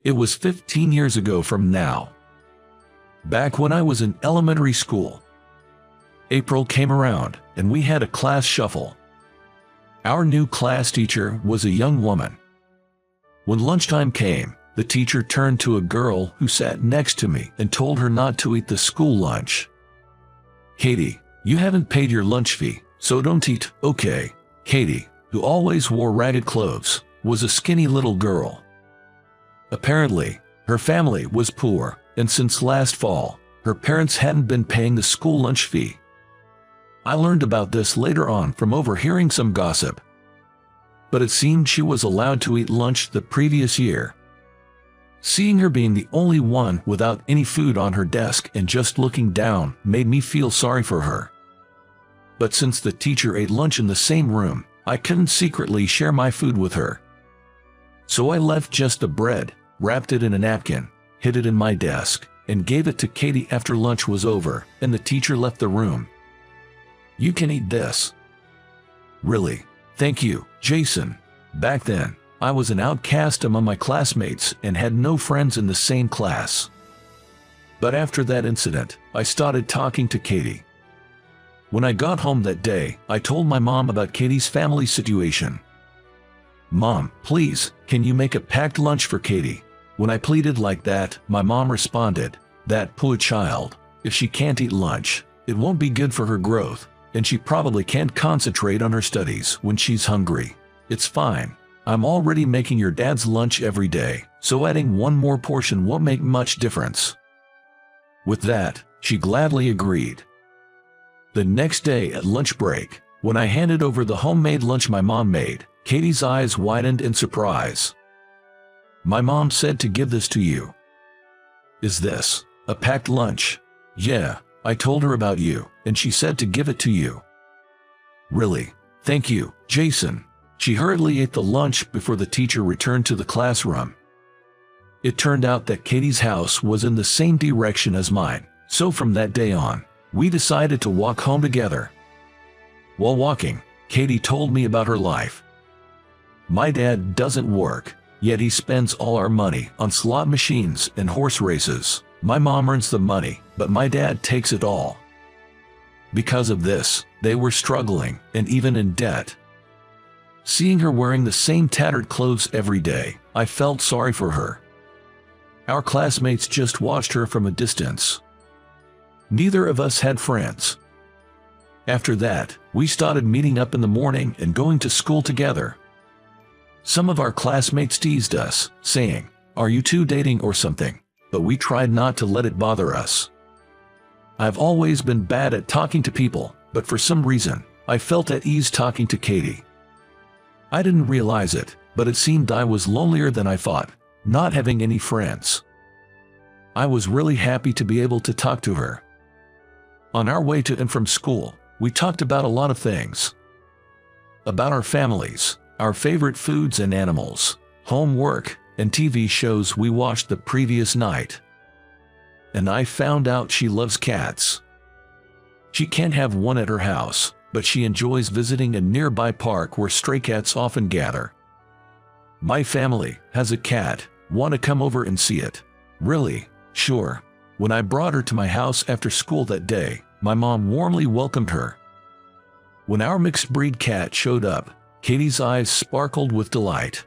It was 15 years ago from now. Back when I was in elementary school. April came around, and we had a class shuffle. Our new class teacher was a young woman. When lunchtime came, the teacher turned to a girl who sat next to me and told her not to eat the school lunch. "Katie, you haven't paid your lunch fee, so don't eat, okay?" Katie, who always wore ragged clothes, was a skinny little girl. Apparently, her family was poor, and since last fall, her parents hadn't been paying the school lunch fee. I learned about this later on from overhearing some gossip. But it seemed she was allowed to eat lunch the previous year. Seeing her being the only one without any food on her desk and just looking down made me feel sorry for her. But since the teacher ate lunch in the same room, I couldn't secretly share my food with her. So I left just the bread, wrapped it in a napkin, hid it in my desk, and gave it to Katie after lunch was over and the teacher left the room. "You can eat this." "Really? Thank you, Jason." Back then, I was an outcast among my classmates and had no friends in the same class. But after that incident, I started talking to Katie. When I got home that day, I told my mom about Katie's family situation. "Mom, please, can you make a packed lunch for Katie?" When I pleaded like that, my mom responded, "That poor child, if she can't eat lunch, it won't be good for her growth, and she probably can't concentrate on her studies when she's hungry. It's fine. I'm already making your dad's lunch every day, so adding one more portion won't make much difference." With that, she gladly agreed. The next day at lunch break, when I handed over the homemade lunch my mom made, Katie's eyes widened in surprise. "My mom said to give this to you." "Is this a packed lunch?" "Yeah, I told her about you, and she said to give it to you." "Really? Thank you, Jason." She hurriedly ate the lunch before the teacher returned to the classroom. It turned out that Katie's house was in the same direction as mine, so from that day on, we decided to walk home together. While walking, Katie told me about her life. "My dad doesn't work, yet he spends all our money on slot machines and horse races. My mom earns the money, but my dad takes it all." Because of this, they were struggling and even in debt. Seeing her wearing the same tattered clothes every day, I felt sorry for her. Our classmates just watched her from a distance. Neither of us had friends. After that, we started meeting up in the morning and going to school together. Some of our classmates teased us, saying, "Are you two dating or something?" But we tried not to let it bother us. I've always been bad at talking to people, but for some reason, I felt at ease talking to Katie. I didn't realize it, but it seemed I was lonelier than I thought, not having any friends. I was really happy to be able to talk to her. On our way to and from school, we talked about a lot of things. About our families, our favorite foods and animals, homework, and TV shows we watched the previous night. And I found out she loves cats. She can't have one at her house, but she enjoys visiting a nearby park where stray cats often gather. "My family has a cat. Want to come over and see it?" "Really? Sure." When I brought her to my house after school that day, my mom warmly welcomed her. When our mixed-breed cat showed up, Katie's eyes sparkled with delight.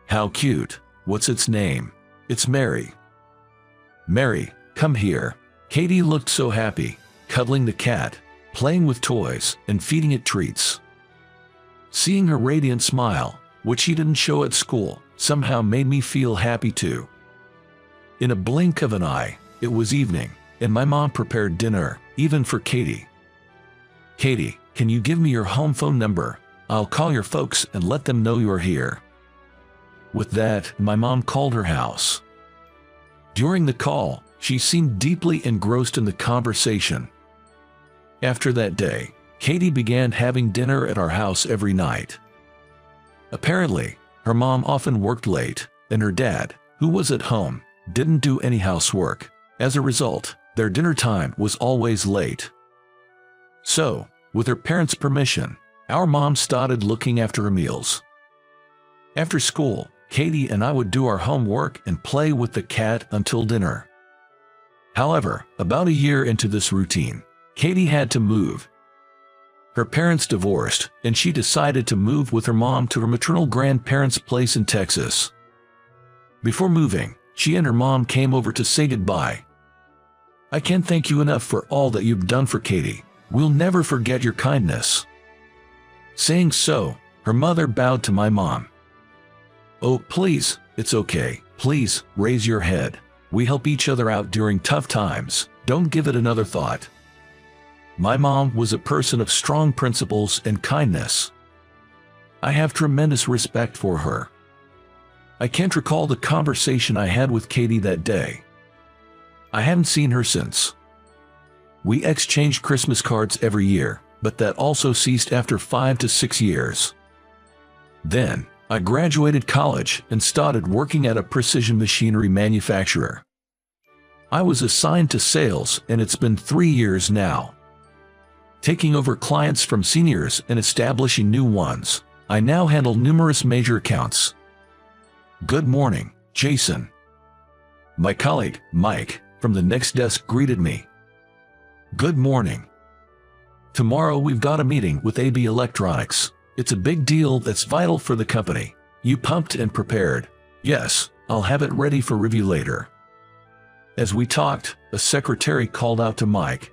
"How cute. What's its name?" "It's Mary." "Mary, come here." Katie looked so happy, cuddling the cat, playing with toys, and feeding it treats. Seeing her radiant smile, which she didn't show at school, somehow made me feel happy too. In a blink of an eye, it was evening, and my mom prepared dinner, even for Katie. "Katie, can you give me your home phone number? I'll call your folks and let them know you're here." With that, my mom called her house. During the call, she seemed deeply engrossed in the conversation. After that day, Katie began having dinner at our house every night. Apparently, her mom often worked late, and her dad, who was at home, didn't do any housework. As a result, their dinner time was always late. So, with her parents' permission, our mom started looking after her meals. After school, Katie and I would do our homework and play with the cat until dinner. However, about a year into this routine, Katie had to move. Her parents divorced, and she decided to move with her mom to her maternal grandparents' place in Texas. Before moving, she and her mom came over to say goodbye. "I can't thank you enough for all that you've done for Katie. We'll never forget your kindness." Saying so, her mother bowed to my mom. "Oh, please, it's okay. Please, raise your head. We help each other out during tough times. Don't give it another thought." My mom was a person of strong principles and kindness. I have tremendous respect for her. I can't recall the conversation I had with Katie that day. I haven't seen her since. We exchanged Christmas cards every year, but that also ceased after 5 to 6 years. Then, I graduated college and started working at a precision machinery manufacturer. I was assigned to sales, and it's been 3 years now. Taking over clients from seniors and establishing new ones, I now handle numerous major accounts. "Good morning, Jason." My colleague, Mike, from the next desk greeted me. "Good morning. Tomorrow we've got a meeting with AB Electronics. It's a big deal that's vital for the company. You pumped and prepared?" "Yes, I'll have it ready for review later." As we talked, a secretary called out to Mike.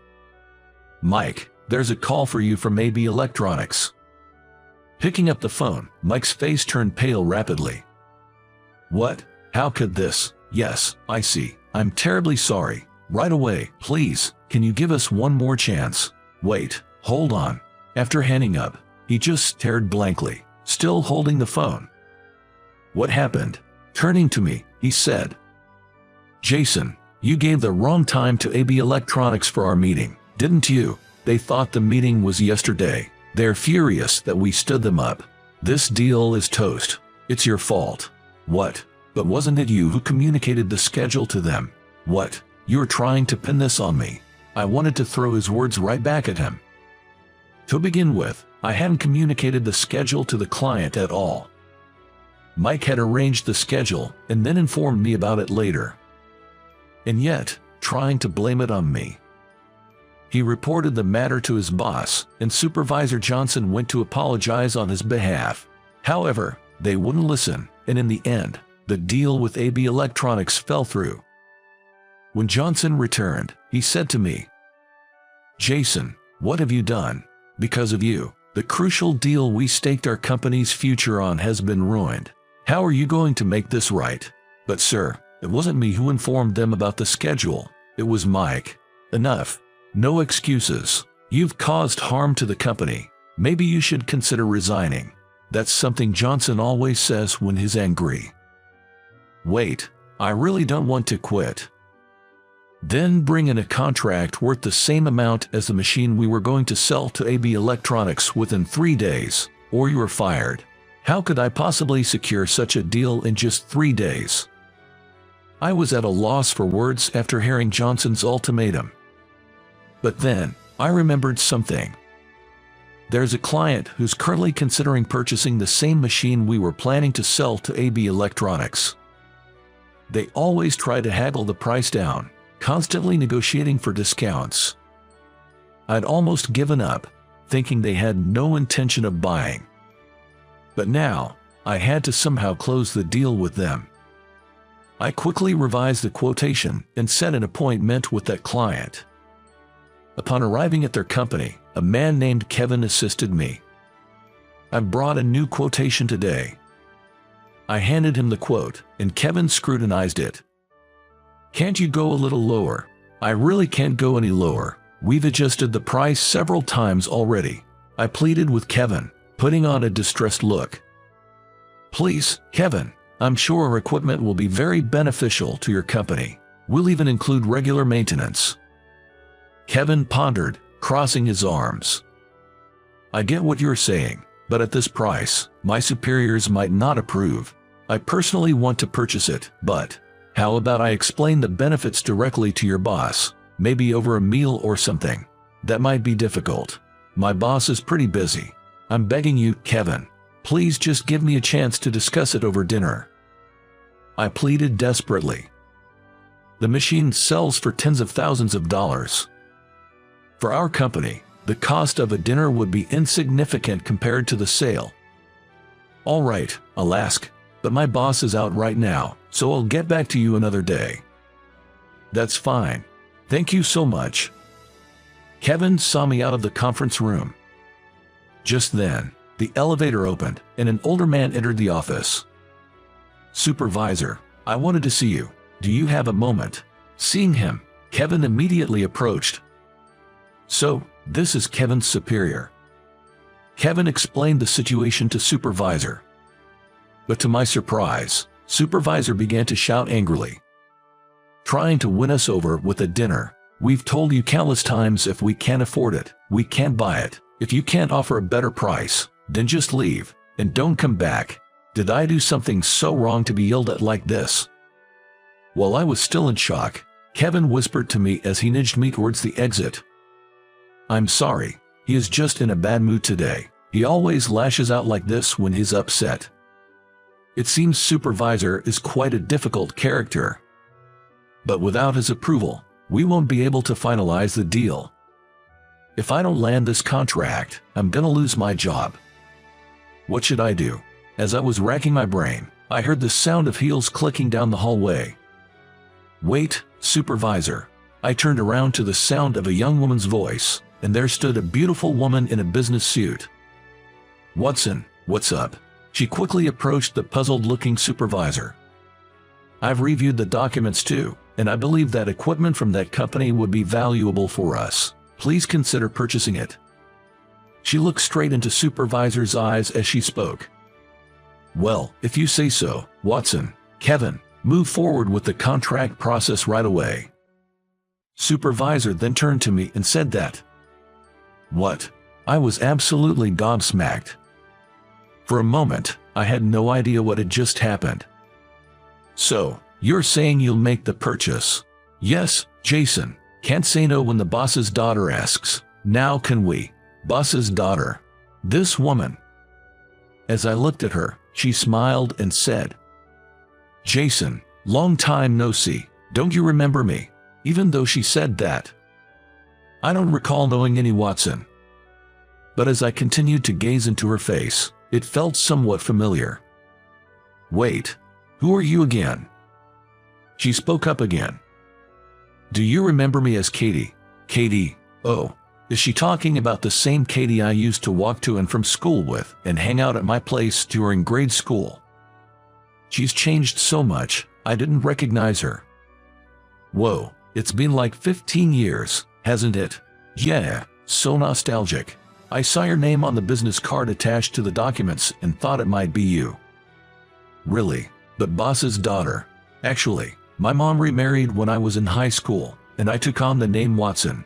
"Mike, there's a call for you from AB Electronics." Picking up the phone, Mike's face turned pale rapidly. "What? How could this? Yes, I see. I'm terribly sorry. Right away, please, can you give us one more chance?" "Wait, hold on." After hanging up, he just stared blankly, still holding the phone. "What happened?" Turning to me, he said, "Jason, you gave the wrong time to AB Electronics for our meeting, didn't you? They thought the meeting was yesterday. They're furious that we stood them up. This deal is toast. It's your fault." "What? But wasn't it you who communicated the schedule to them?" "What? You're trying to pin this on me." I wanted to throw his words right back at him. To begin with, I hadn't communicated the schedule to the client at all. Mike had arranged the schedule and then informed me about it later. And yet, trying to blame it on me. He reported the matter to his boss, and Supervisor Johnson went to apologize on his behalf. However, they wouldn't listen, and in the end, the deal with AB Electronics fell through. When Johnson returned, he said to me, "Jason, what have you done? Because of you, the crucial deal we staked our company's future on has been ruined. How are you going to make this right?" "But sir, it wasn't me who informed them about the schedule. It was Mike." "Enough. No excuses. You've caused harm to the company. Maybe you should consider resigning." That's something Johnson always says when he's angry. "Wait, I really don't want to quit." "Then bring in a contract worth the same amount as the machine we were going to sell to AB Electronics within 3 days, or you are fired." How could I possibly secure such a deal in just 3 days? I was at a loss for words after hearing Johnson's ultimatum. But then, I remembered something. There's a client who's currently considering purchasing the same machine we were planning to sell to AB Electronics. They always try to haggle the price down, constantly negotiating for discounts. I'd almost given up, thinking they had no intention of buying. But now, I had to somehow close the deal with them. I quickly revised the quotation and set an appointment with that client. Upon arriving at their company, a man named Kevin assisted me. "I've brought a new quotation today." I handed him the quote, and Kevin scrutinized it. "Can't you go a little lower?" "I really can't go any lower. We've adjusted the price several times already," I pleaded with Kevin, putting on a distressed look. "Please, Kevin, I'm sure our equipment will be very beneficial to your company. We'll even include regular maintenance." Kevin pondered, crossing his arms. "I get what you're saying, but at this price, my superiors might not approve. I personally want to purchase it, but how about I explain the benefits directly to your boss, maybe over a meal or something?" "That might be difficult. My boss is pretty busy. I'm begging you, Kevin, please just give me a chance to discuss it over dinner." I pleaded desperately. The machine sells for tens of thousands of dollars. For our company, the cost of a dinner would be insignificant compared to the sale. All right, I'll ask, but my boss is out right now, so I'll get back to you another day. That's fine. Thank you so much. Kevin saw me out of the conference room. Just then, the elevator opened, and an older man entered the office. Supervisor, I wanted to see you. Do you have a moment? Seeing him, Kevin immediately approached. So, this is Kevin's superior. Kevin explained the situation to Supervisor. But to my surprise, Supervisor began to shout angrily. Trying to win us over with a dinner. We've told you countless times if we can't afford it, we can't buy it. If you can't offer a better price, then just leave, and don't come back. Did I do something so wrong to be yelled at like this? While I was still in shock, Kevin whispered to me as he nudged me towards the exit. I'm sorry, he is just in a bad mood today. He always lashes out like this when he's upset. It seems Supervisor is quite a difficult character. But without his approval, we won't be able to finalize the deal. If I don't land this contract, I'm gonna lose my job. What should I do? As I was racking my brain, I heard the sound of heels clicking down the hallway. Wait, Supervisor. I turned around to the sound of a young woman's voice, and there stood a beautiful woman in a business suit. Watson, what's up? She quickly approached the puzzled-looking Supervisor. I've reviewed the documents too, and I believe that equipment from that company would be valuable for us. Please consider purchasing it. She looked straight into Supervisor's eyes as she spoke. Well, if you say so, Watson. Kevin, move forward with the contract process right away. Supervisor then turned to me and said that. What? I was absolutely gobsmacked. For a moment, I had no idea what had just happened. So, you're saying you'll make the purchase? Yes, Jason. Can't say no when the boss's daughter asks. Now can we? Boss's daughter. This woman. As I looked at her, she smiled and said, Jason, long time no see. Don't you remember me? Even though she said that. I don't recall knowing any Watson. But as I continued to gaze into her face, it felt somewhat familiar. Wait, who are you again? She spoke up again. Do you remember me as Katie? Katie, oh, is she talking about the same Katie I used to walk to and from school with and hang out at my place during grade school? She's changed so much, I didn't recognize her. Whoa, it's been like 15 years, hasn't it? Yeah, so nostalgic. I saw your name on the business card attached to the documents and thought it might be you. Really? But boss's daughter. Actually, my mom remarried when I was in high school, and I took on the name Watson.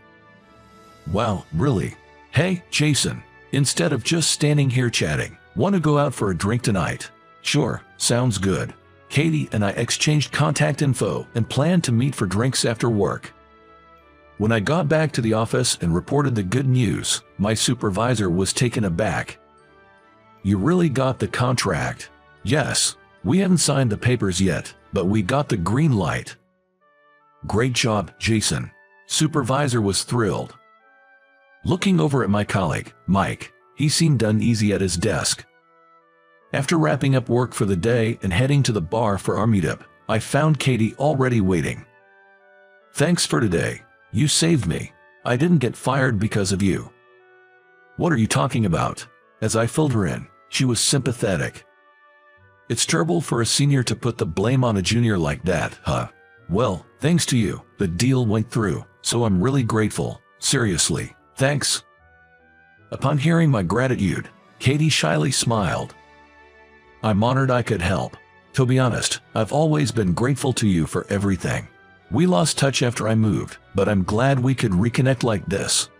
Wow, really? Hey, Jason, instead of just standing here chatting, want to go out for a drink tonight? Sure, sounds good. Katie and I exchanged contact info and planned to meet for drinks after work. When I got back to the office and reported the good news, my supervisor was taken aback. You really got the contract? Yes, we haven't signed the papers yet, but we got the green light. Great job, Jason. Supervisor was thrilled. Looking over at my colleague, Mike, he seemed uneasy at his desk. After wrapping up work for the day and heading to the bar for our meetup, I found Katie already waiting. Thanks for today. You saved me. I didn't get fired because of you. What are you talking about? As I filled her in, she was sympathetic. It's terrible for a senior to put the blame on a junior like that, huh? Well, thanks to you, the deal went through, so I'm really grateful. Seriously, thanks. Upon hearing my gratitude, Katie shyly smiled. I'm honored I could help. To be honest, I've always been grateful to you for everything. We lost touch after I moved, but I'm glad we could reconnect like this.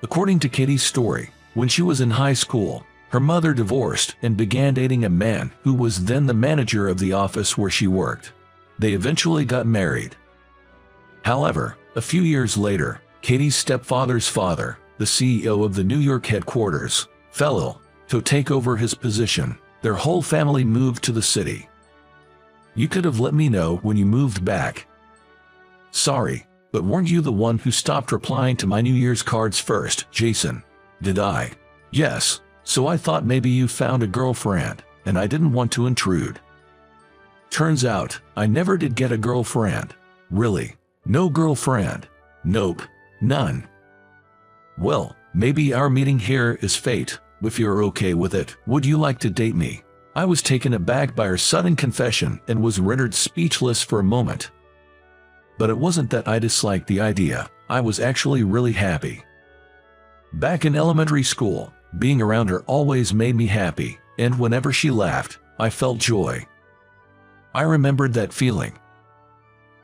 According to Katie's story, when she was in high school, her mother divorced and began dating a man who was then the manager of the office where she worked. They eventually got married. However, a few years later, Katie's stepfather's father, the CEO of the New York headquarters, fell ill. To take over his position, their whole family moved to the city. You could have let me know when you moved back. Sorry, but weren't you the one who stopped replying to my New Year's cards first, Jason? Did I? Yes, so I thought maybe you found a girlfriend, and I didn't want to intrude. Turns out, I never did get a girlfriend. Really? No girlfriend? Nope, none. Well, maybe our meeting here is fate. If you're okay with it, would you like to date me? I was taken aback by her sudden confession and was rendered speechless for a moment. But it wasn't that I disliked the idea, I was actually really happy. Back in elementary school, being around her always made me happy, and whenever she laughed, I felt joy. I remembered that feeling.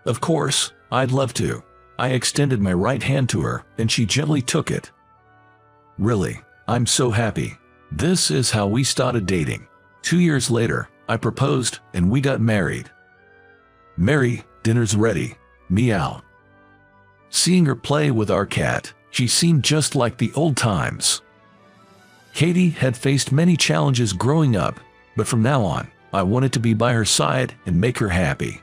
Of course, I'd love to. I extended my right hand to her, and she gently took it. Really, I'm so happy. This is how we started dating. 2 years later, I proposed, and we got married. Mary, dinner's ready. Meow. Seeing her play with our cat, she seemed just like the old times. Katie had faced many challenges growing up, but from now on, I wanted to be by her side and make her happy.